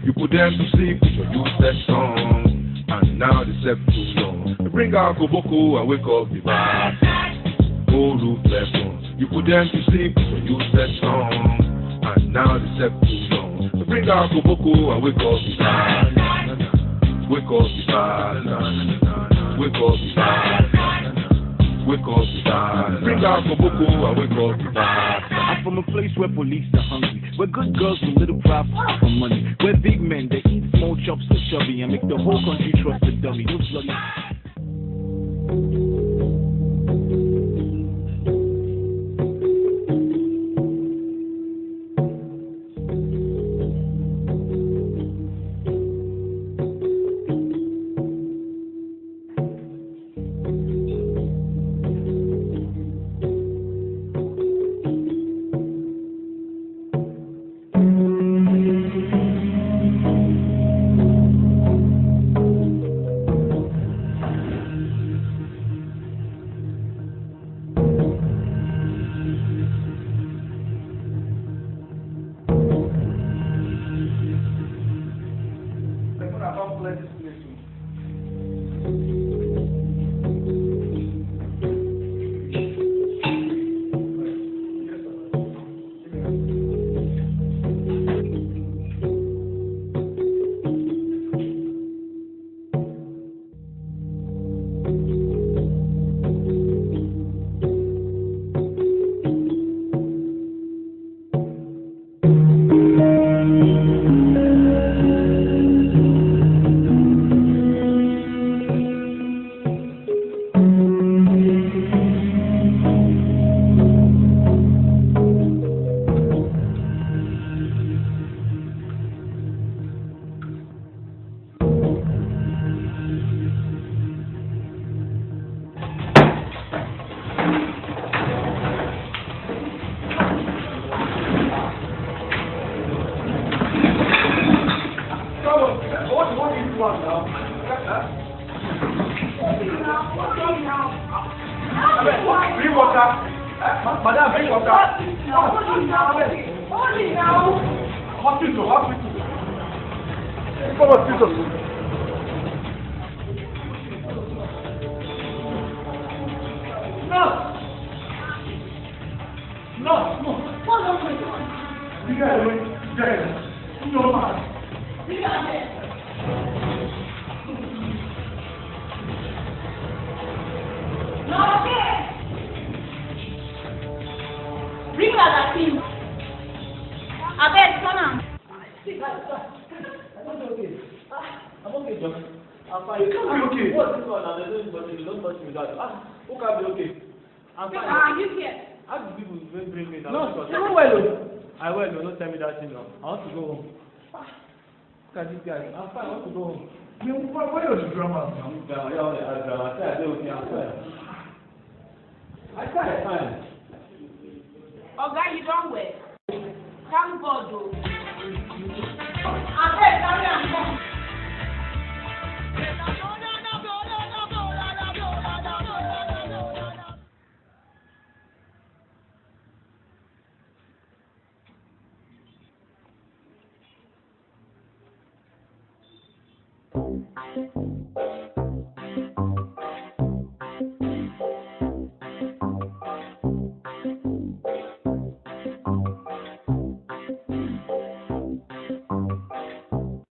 You put them to sleep with your useless song, and now they slept too long. You bring out Koboko and wake up the bar. Oh, ruthless ones. You put them to sleep with your useless song, and now they slept too long. You bring out Koboko and wake up the bar. Wake up the bar. Wake up the bar. Wake up the bar. Bring out Koboko and wake up the bar. I'm from a place where police are hungry, where good girls with little profit for money, where big men they eat small chops and chubby and make the whole country trust the dummy. Those bloody. Madam, bring water. Hospital. Come hospital. No. What are you doing? You guys are dead. No man. You guys are dead. No, okay. Bring that thing. I bet, come on. I'm okay, John. I'm fine. You can't be okay. What's this one? I'm not touch me. Don't touch me. Who can be okay? I'm fine. You here? How do people bring me down? No, you're well. I will. Don't tell me that thing now. I want to go home. Look at this guy. I'm fine. I want to go home. Why are you drama? I'm drama. I said I don't think I'm fine. I said I'm fine. Oh, guy, you don't wait. Thank God, though.